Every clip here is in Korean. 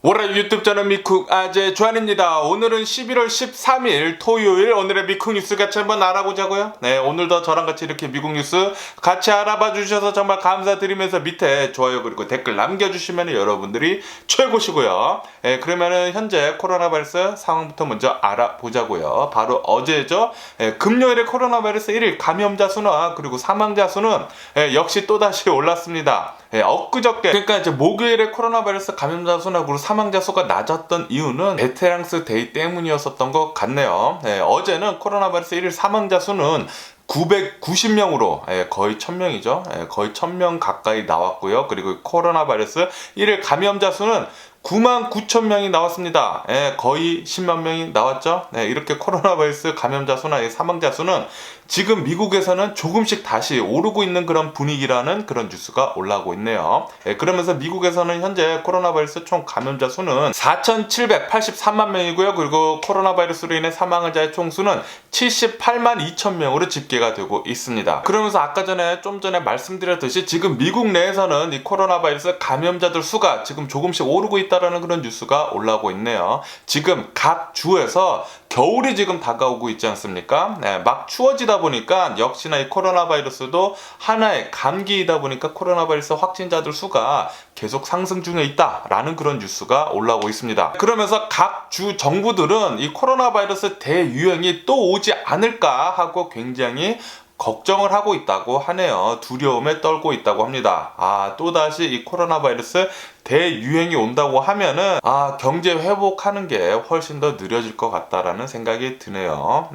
월요일 유튜브 채널 미쿡 아재 주한입니다. 오늘은 11월 13일 토요일, 오늘의 미쿡 뉴스 같이 한번 알아보자고요. 네, 오늘도 저랑 같이 이렇게 미국 뉴스 같이 알아봐 주셔서 정말 감사드리면서 밑에 좋아요 그리고 댓글 남겨주시면 여러분들이 최고시고요. 네, 그러면은 현재 코로나 바이러스 상황부터 먼저 알아보자고요. 바로 어제죠. 금요일에 코로나 바이러스 1일 감염자 수나 그리고 사망자 수는 역시 또다시 올랐습니다. 엊그저께, 그러니까 이제 목요일에 코로나 바이러스 감염자 수나 그리고 사망자 수가 낮았던 이유는 베테랑스 데이 때문이었었던 것 같네요. 어제는 코로나 바이러스 1일 사망자 수는 990명으로 거의 1000명이죠. 거의 1000명 가까이 나왔고요. 그리고 코로나 바이러스 1일 감염자 수는 99,000명이 나왔습니다. 거의 10만 명이 나왔죠. 이렇게 코로나 바이러스 감염자 수나 사망자 수는 지금 미국에서는 조금씩 다시 오르고 있는 그런 분위기라는 그런 뉴스가 올라오고 있네요. 그러면서 미국에서는 현재 코로나 바이러스 총 감염자 수는 4,783만 명이고요. 그리고 코로나 바이러스로 인해 사망자의 총수는 78만 2천 명으로 집계가 되고 있습니다. 그러면서 아까 좀 전에 말씀드렸듯이 지금 미국 내에서는 이 코로나 바이러스 감염자들 수가 지금 조금씩 오르고 있다라는 그런 뉴스가 올라오고 있네요. 지금 각 주에서 겨울이 지금 다가오고 있지 않습니까? 막 추워지다 보니까 역시나 이 코로나 바이러스도 하나의 감기이다 보니까 코로나 바이러스 확진자들 수가 계속 상승 중에 있다라는 그런 뉴스가 올라오고 있습니다. 그러면서 각 주 정부들은 이 코로나 바이러스 대유행이 또 오지 않을까 하고 굉장히 걱정을 하고 있다고 하네요. 두려움에 떨고 있다고 합니다. 또다시 이 코로나 바이러스 대유행이 온다고 하면은 경제 회복하는 게 훨씬 더 느려질 것 같다라는 생각이 드네요.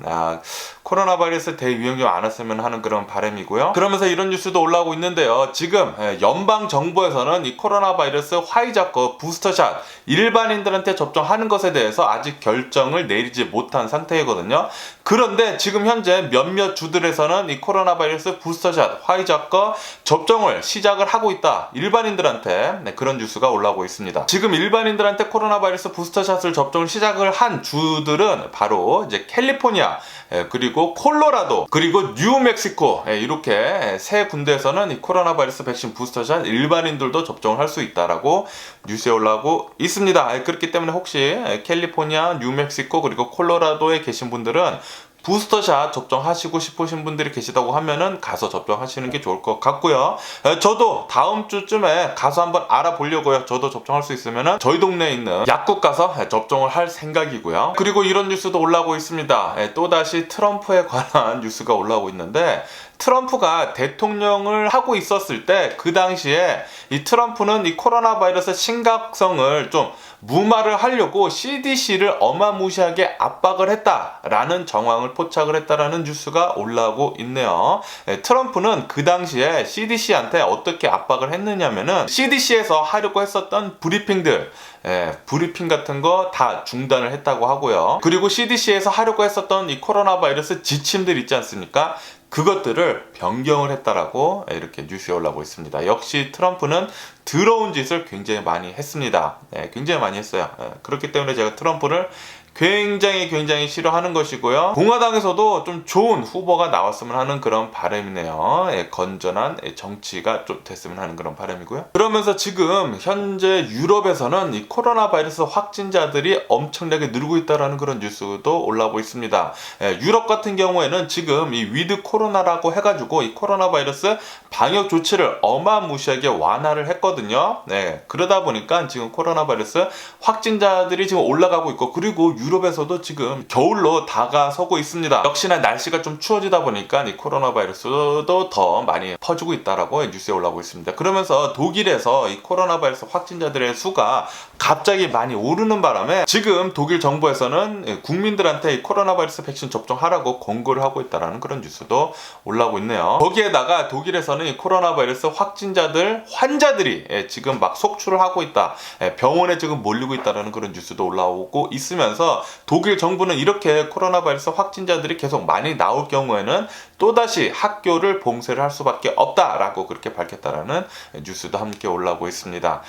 코로나 바이러스 대유행 좀 안 왔으면 하는 그런 바람이고요. 그러면서 이런 뉴스도 올라오고 있는데요. 지금 연방 정부에서는 이 코로나 바이러스 화이자 거 부스터샷 일반인들한테 접종하는 것에 대해서 아직 결정을 내리지 못한 상태이거든요. 그런데 지금 현재 몇몇 주들에서는 이 코로나 바이러스 부스터샷 화이자 거 접종을 시작을 하고 있다. 일반인들한테 그런 뉴스가 올라오고 있습니다. 지금 일반인들한테 코로나 바이러스 부스터샷을 접종을 시작을 한 주들은 바로 이제 캘리포니아, 그리고 콜로라도, 그리고 뉴멕시코, 이렇게 세 군데에서는 이 코로나 바이러스 백신 부스터샷 일반인들도 접종을 할 수 있다라고 뉴스에 올라오고 있습니다. 그렇기 때문에 혹시 캘리포니아, 뉴멕시코, 그리고 콜로라도에 계신 분들은 부스터샷 접종하시고 싶으신 분들이 계시다고 하면은 가서 접종하시는 게 좋을 것 같고요. 저도 다음 주쯤에 가서 한번 알아보려고요. 저도 접종할 수 있으면은 저희 동네에 있는 약국 가서 접종을 할 생각이고요. 그리고 이런 뉴스도 올라오고 있습니다. 또다시 트럼프에 관한 뉴스가 올라오고 있는데, 트럼프가 대통령을 하고 있었을 때 그 당시에 이 트럼프는 이 코로나 바이러스 심각성을 좀 무마를 하려고 CDC를 어마무시하게 압박을 했다라는 정황을 포착을 했다라는 뉴스가 올라오고 있네요. 트럼프는 그 당시에 CDC한테 어떻게 압박을 했느냐면은 CDC에서 하려고 했었던 브리핑들, 브리핑 같은 거 다 중단을 했다고 하고요. 그리고 CDC에서 하려고 했었던 이 코로나 바이러스 지침들 있지 않습니까? 그것들을 변경을 했다라고 이렇게 뉴스에 올라오고 있습니다. 역시 트럼프는 더러운 짓을 굉장히 많이 했습니다. 굉장히 많이 했어요. 그렇기 때문에 제가 트럼프를 굉장히 싫어하는 것이고요. 공화당에서도 좀 좋은 후보가 나왔으면 하는 그런 바람이네요. 건전한 정치가 좀 됐으면 하는 그런 바람이고요. 그러면서 지금 현재 유럽에서는 이 코로나 바이러스 확진자들이 엄청나게 늘고 있다는 그런 뉴스도 올라오고 있습니다. 유럽 같은 경우에는 지금 이 위드 코로나라고 해가지고 이 코로나 바이러스 방역 조치를 어마무시하게 완화를 했거든요. 그러다 보니까 지금 코로나 바이러스 확진자들이 지금 올라가고 있고, 그리고 유럽에서도 지금 겨울로 다가서고 있습니다. 역시나 날씨가 좀 추워지다 보니까 이 코로나 바이러스도 더 많이 퍼지고 있다라고 뉴스에 올라오고 있습니다. 그러면서 독일에서 이 코로나 바이러스 확진자들의 수가 갑자기 많이 오르는 바람에 지금 독일 정부에서는 국민들한테 이 코로나 바이러스 백신 접종하라고 권고를 하고 있다는 그런 뉴스도 올라오고 있네요. 거기에다가 독일에서는 이 코로나 바이러스 환자들이 지금 막 속출을 하고 있다, 병원에 지금 몰리고 있다는 그런 뉴스도 올라오고 있으면서 그래서 독일 정부는 이렇게 코로나 바이러스 확진자들이 계속 많이 나올 경우에는 또다시 학교를 봉쇄를 할 수밖에 없다라고 그렇게 밝혔다라는 뉴스도 함께 올라오고 있습니다.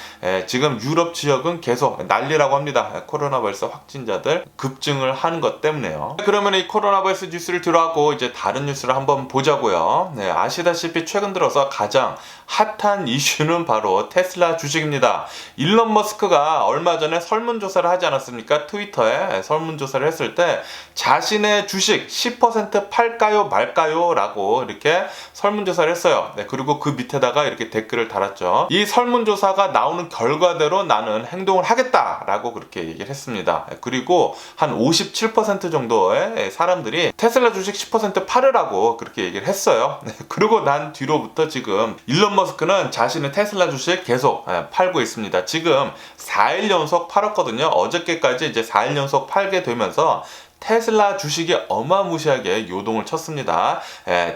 지금 유럽 지역은 계속 난리라고 합니다. 코로나 바이러스 확진자들 급증을 하는 것 때문에요. 그러면 이 코로나 바이러스 뉴스를 들어가고 이제 다른 뉴스를 한번 보자고요. 아시다시피 최근 들어서 가장 핫한 이슈는 바로 테슬라 주식입니다. 일론 머스크가 얼마 전에 설문조사를 하지 않았습니까? 트위터에 설문조사를 했을 때 자신의 주식 10% 팔까요 말까요? 라고 이렇게 설문조사를 했어요. 그리고 그 밑에다가 이렇게 댓글을 달았죠. 이 설문조사가 나오는 결과대로 나는 행동을 하겠다라고 그렇게 얘기를 했습니다. 그리고 한 57% 정도의 사람들이 테슬라 주식 10% 팔으라고 그렇게 얘기를 했어요. 그리고 난 뒤로부터 지금 일론 머스크는 자신의 테슬라 주식 계속 팔고 있습니다. 지금 4일 연속 팔았거든요. 어저께까지 이제 4일 연속 팔게 되면서 테슬라 주식이 어마무시하게 요동을 쳤습니다.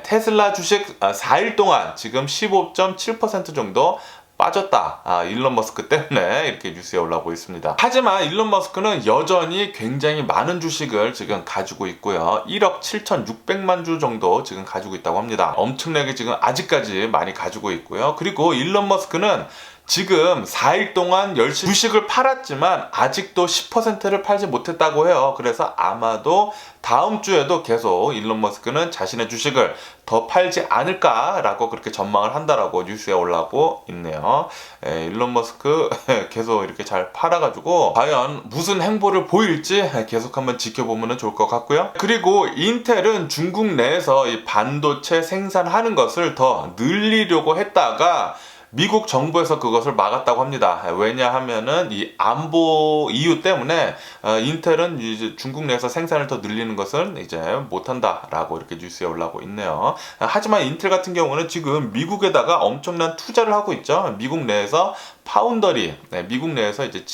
테슬라 주식 4일 동안 지금 15.7% 정도 빠졌다. 일론 머스크 때문에 이렇게 뉴스에 올라오고 있습니다. 하지만 일론 머스크는 여전히 굉장히 많은 주식을 지금 가지고 있고요. 1억 7,600만 주 정도 지금 가지고 있다고 합니다. 엄청나게 지금 아직까지 많이 가지고 있고요. 그리고 일론 머스크는 지금 4일 동안 열심히 주식을 팔았지만 아직도 10%를 팔지 못했다고 해요. 그래서 아마도 다음 주에도 계속 일론 머스크는 자신의 주식을 더 팔지 않을까라고 그렇게 전망을 한다라고 뉴스에 올라오고 있네요. 일론 머스크 계속 이렇게 잘 팔아가지고 과연 무슨 행보를 보일지 계속 한번 지켜보면 좋을 것 같고요. 그리고 인텔은 중국 내에서 이 반도체 생산하는 것을 더 늘리려고 했다가 미국 정부에서 그것을 막았다고 합니다. 왜냐하면은 이 안보 이유 때문에 인텔은 이제 중국 내에서 생산을 더 늘리는 것은 이제 못한다라고 이렇게 뉴스에 올라오고 있네요. 하지만 인텔 같은 경우는 지금 미국에다가 엄청난 투자를 하고 있죠. 미국 내에서 파운더리, 미국 내에서 이제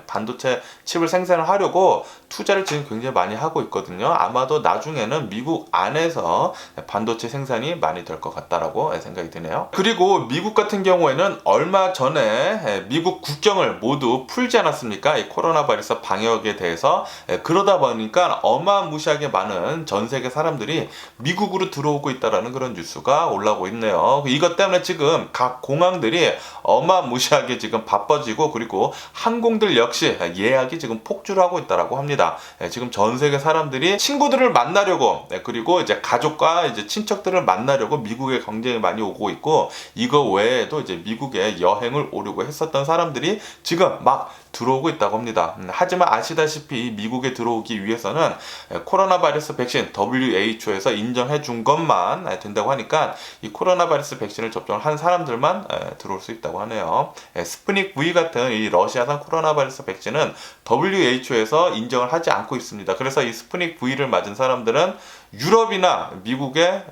반도체 칩을 생산을 하려고 투자를 지금 굉장히 많이 하고 있거든요. 아마도 나중에는 미국 안에서 반도체 생산이 많이 될 것 같다라고 생각이 드네요. 그리고 미국 같은 경우에는 얼마 전에 미국 국경을 모두 풀지 않았습니까? 이 코로나 바이러스 방역에 대해서. 그러다 보니까 어마무시하게 많은 전 세계 사람들이 미국으로 들어오고 있다라는 그런 뉴스가 올라오고 있네요. 이것 때문에 지금 각 공항들이 어마무시하게 지금 바빠지고, 그리고 항공들 역시 예약이 지금 폭주를 하고 있다라고 합니다. 지금 전 세계 사람들이 친구들을 만나려고, 그리고 이제 가족과 이제 친척들을 만나려고 미국에 굉장히 많이 오고 있고, 이거 외에도 이제 미국에 여행을 오려고 했었던 사람들이 지금 막 들어오고 있다고 합니다. 하지만 아시다시피 미국에 들어오기 위해서는 코로나 바이러스 백신 WHO에서 인정해 준 것만 된다고 하니까 이 코로나 바이러스 백신을 접종을 한 사람들만 들어올 수 있다고 하네요. 스푸닉 V 같은 이 러시아산 코로나 바이러스 백신은 WHO에서 인정을 하지 않고 있습니다. 그래서 이 스푸닉 V를 맞은 사람들은 유럽이나 미국에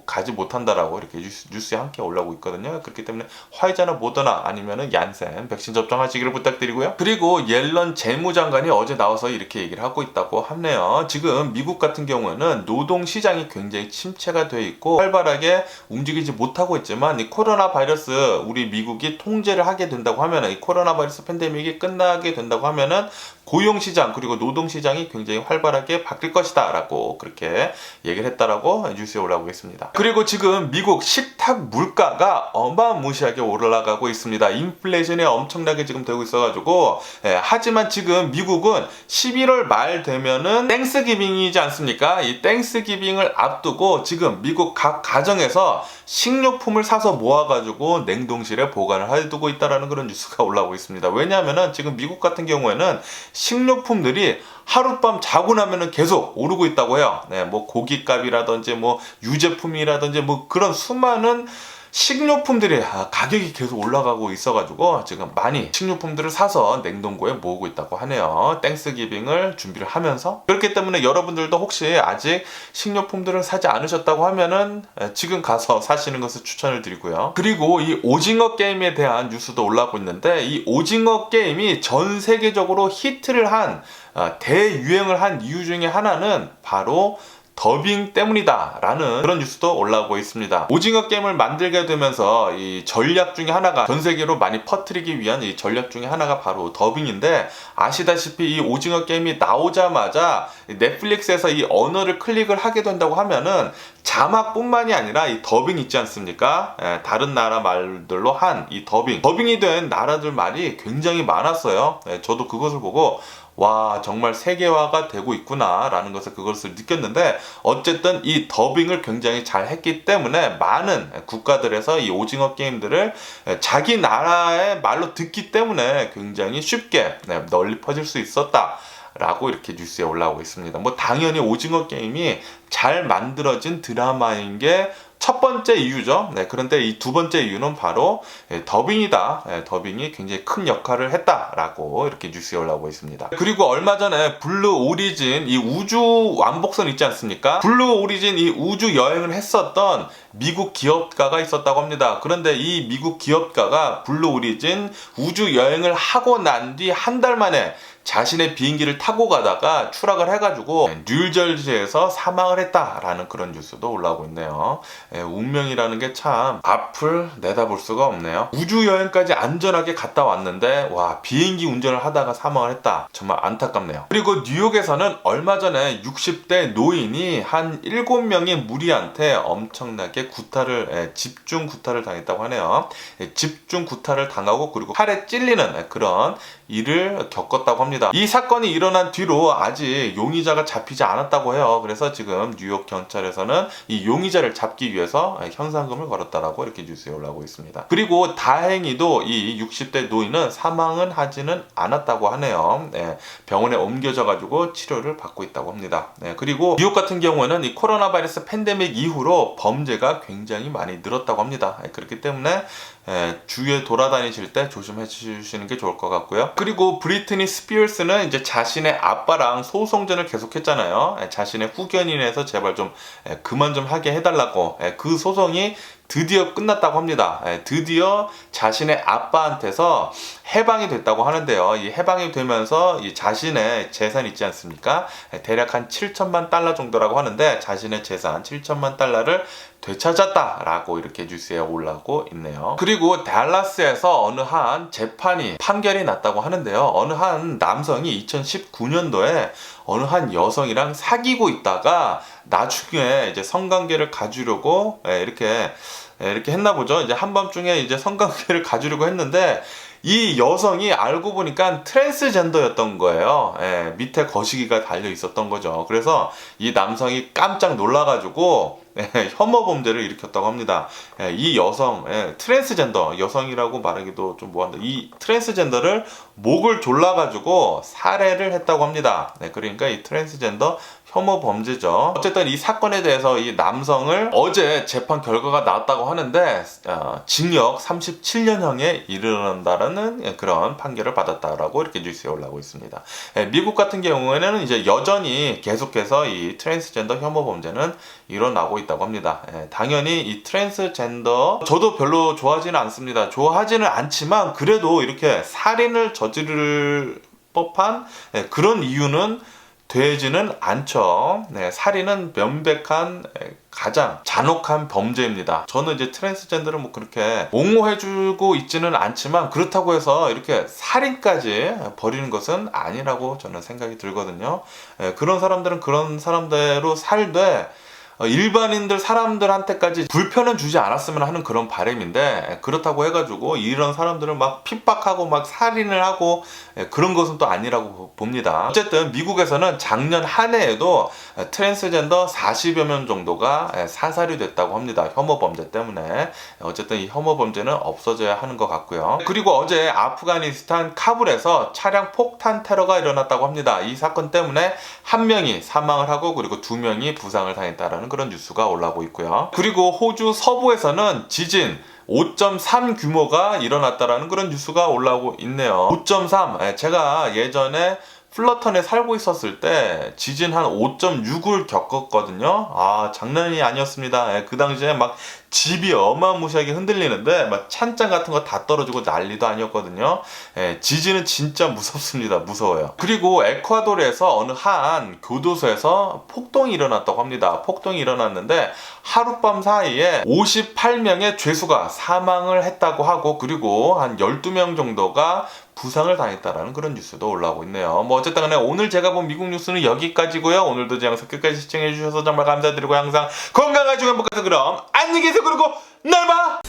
가지 못한다라고 이렇게 뉴스에 함께 올라오고 있거든요. 그렇기 때문에 화이자나 모더나 아니면은 얀센 백신 접종하시기를 부탁드리고요. 그리고 옐런 재무장관이 어제 나와서 이렇게 얘기를 하고 있다고 하네요. 지금 미국 같은 경우에는 노동시장이 굉장히 침체가 돼 있고 활발하게 움직이지 못하고 있지만 이 코로나 바이러스 우리 미국이 통제를 하게 된다고 하면은, 이 코로나 바이러스 팬데믹이 끝나게 된다고 하면은 고용시장 그리고 노동시장이 굉장히 활발하게 바뀔 것이다 라고 그렇게 얘기를 했다라고 뉴스에 올라오고 있습니다. 그리고 지금 미국 식탁 물가가 어마무시하게 올라가고 있습니다. 인플레이션이 엄청나게 지금 되고 있어가지고, 하지만 지금 미국은 11월 말 되면은 땡스기빙이지 않습니까? 이 땡스기빙을 앞두고 지금 미국 각 가정에서 식료품을 사서 모아가지고 냉동실에 보관을 해두고 있다라는 그런 뉴스가 올라오고 있습니다. 왜냐하면은 지금 미국 같은 경우에는 식료품들이 하룻밤 자고 나면은 계속 오르고 있다고 해요. 뭐 고기값이라든지 뭐 유제품이라든지 뭐 그런 수많은 식료품들이 가격이 계속 올라가고 있어가지고 지금 많이 식료품들을 사서 냉동고에 모으고 있다고 하네요. 땡스기빙을 준비를 하면서. 그렇기 때문에 여러분들도 혹시 아직 식료품들을 사지 않으셨다고 하면은 지금 가서 사시는 것을 추천을 드리고요. 그리고 이 오징어 게임에 대한 뉴스도 올라오고 있는데, 이 오징어 게임이 전 세계적으로 히트를 한 대유행을 한 이유 중에 하나는 바로 더빙 때문이다 라는 그런 뉴스도 올라오고 있습니다. 오징어 게임을 만들게 되면서 이 전략 중에 하나가, 전 세계로 많이 퍼뜨리기 위한 이 전략 중에 하나가 바로 더빙인데, 아시다시피 이 오징어 게임이 나오자마자 넷플릭스에서 이 언어를 클릭을 하게 된다고 하면은 자막뿐만이 아니라 이 더빙 있지 않습니까? 다른 나라 말들로 한 이 더빙이 된 나라들 말이 굉장히 많았어요. 저도 그것을 보고 와, 정말 세계화가 되고 있구나 라는 그것을 느꼈는데, 어쨌든 이 더빙을 굉장히 잘 했기 때문에 많은 국가들에서 이 오징어 게임들을 자기 나라의 말로 듣기 때문에 굉장히 쉽게 널리 퍼질 수 있었다 라고 이렇게 뉴스에 올라오고 있습니다. 뭐 당연히 오징어 게임이 잘 만들어진 드라마인 게 첫 번째 이유죠. 그런데 이 두 번째 이유는 바로 더빙이다. 더빙이 굉장히 큰 역할을 했다라고 이렇게 뉴스에 올라오고 있습니다. 그리고 얼마 전에 블루 오리진 이 우주 왕복선 있지 않습니까? 블루 오리진 이 우주 여행을 했었던 미국 기업가가 있었다고 합니다. 그런데 이 미국 기업가가 블루 오리진 우주 여행을 하고 난 뒤 한 달 만에 자신의 비행기를 타고 가다가 추락을 해가지고 뉴저지에서 사망을 했다라는 그런 뉴스도 올라오고 있네요. 운명이라는 게 참 앞을 내다볼 수가 없네요. 우주여행까지 안전하게 갔다 왔는데 와, 비행기 운전을 하다가 사망을 했다. 정말 안타깝네요. 그리고 뉴욕에서는 얼마 전에 60대 노인이 한 7명의 무리한테 엄청나게 집중 구타를 당했다고 하네요. 집중 구타를 당하고 그리고 팔에 찔리는 그런 일을 겪었다고 합니다. 이 사건이 일어난 뒤로 아직 용의자가 잡히지 않았다고 해요. 그래서 지금 뉴욕 경찰에서는 이 용의자를 잡기 위해서 현상금을 걸었다라고 이렇게 뉴스에 올라오고 있습니다. 그리고 다행히도 이 60대 노인은 사망은 하지는 않았다고 하네요. 병원에 옮겨져 가지고 치료를 받고 있다고 합니다. 그리고 뉴욕 같은 경우에는 이 코로나 바이러스 팬데믹 이후로 범죄가 굉장히 많이 늘었다고 합니다. 그렇기 때문에 주위에 돌아다니실 때 조심해 주시는 게 좋을 것 같고요. 그리고 브리트니 스피어스는 이제 자신의 아빠랑 소송전을 계속했잖아요. 자신의 후견인에서 제발 좀 그만 좀 하게 해달라고. 그 소송이 드디어 끝났다고 합니다. 드디어 자신의 아빠한테서 해방이 됐다고 하는데요. 이 해방이 되면서 이 자신의 재산 있지 않습니까? 대략 한 7천만 달러 정도라고 하는데, 자신의 재산 7천만 달러를 되찾았다라고 이렇게 뉴스에 올라오고 있네요. 그리고 달라스에서 어느 한 재판이 판결이 났다고 하는데요. 어느 한 남성이 2019년도에 어느 한 여성이랑 사귀고 있다가 나중에 이제 성관계를 가지려고 이렇게 했나 보죠. 이제 한밤중에 이제 성관계를 가지려고 했는데, 이 여성이 알고 보니까 트랜스젠더였던 거예요. 밑에 거시기가 달려 있었던 거죠. 그래서 이 남성이 깜짝 놀라가지고 혐오 범죄를 일으켰다고 합니다. 이 여성, 트랜스젠더 여성이라고 말하기도 좀 뭐한다. 이 트랜스젠더를 목을 졸라가지고 살해를 했다고 합니다. 그러니까 이 트랜스젠더 혐오 범죄죠. 어쨌든 이 사건에 대해서 이 남성을 어제 재판 결과가 나왔다고 하는데 징역 37년형에 이르는다라는 그런 판결을 받았다라고 이렇게 뉴스에 올라오고 있습니다. 미국 같은 경우에는 이제 여전히 계속해서 이 트랜스젠더 혐오 범죄는 일어나고 있다고 합니다. 당연히 이 트랜스젠더 저도 별로 좋아하지는 않습니다. 좋아하지는 않지만 그래도 이렇게 살인을 저지를 법한 그런 이유는 되지는 않죠. 살인은 명백한 가장 잔혹한 범죄입니다. 저는 이제 트랜스젠더를 뭐 그렇게 옹호해주고 있지는 않지만, 그렇다고 해서 이렇게 살인까지 벌이는 것은 아니라고 저는 생각이 들거든요. 그런 사람들은 그런 사람대로 살되 일반인들 사람들한테까지 불편은 주지 않았으면 하는 그런 바람인데, 그렇다고 해가지고 이런 사람들을 막 핍박하고 막 살인을 하고 그런 것은 또 아니라고 봅니다. 어쨌든 미국에서는 작년 한 해에도 트랜스젠더 40여 명 정도가 사살이 됐다고 합니다. 혐오 범죄 때문에. 어쨌든 이 혐오 범죄는 없어져야 하는 것 같고요. 그리고 어제 아프가니스탄 카불에서 차량 폭탄 테러가 일어났다고 합니다. 이 사건 때문에 한 명이 사망을 하고 그리고 2명이 부상을 당했다라는 그런 뉴스가 올라오고 있고요. 그리고 호주 서부에서는 지진 5.3 규모가 일어났다라는 그런 뉴스가 올라오고 있네요. 5.3, 제가 예전에 플러턴에 살고 있었을 때 지진 한 5.6을 겪었거든요. 아, 장난이 아니었습니다. 예, 그 당시에 막 집이 어마무시하게 흔들리는데 막 찬장 같은 거 다 떨어지고 난리도 아니었거든요. 예, 지진은 진짜 무섭습니다. 무서워요. 그리고 에콰도르에서 어느 한 교도소에서 폭동이 일어났다고 합니다. 폭동이 일어났는데 하룻밤 사이에 58명의 죄수가 사망을 했다고 하고, 그리고 한 12명 정도가 부상을 당했다라는 그런 뉴스도 올라오고 있네요. 뭐 어쨌든 간에 오늘 제가 본 미국 뉴스는 여기까지고요. 오늘도 제 영상 끝까지 시청해 주셔서 정말 감사드리고 항상 건강하시고 행복하세요. 그럼 안녕히 계세요. 그리고 날 봐!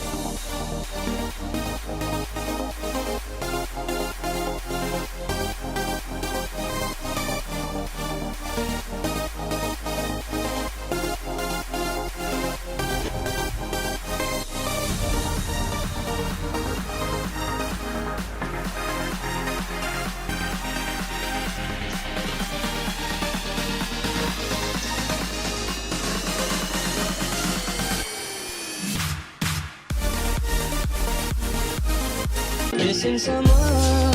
Missing someone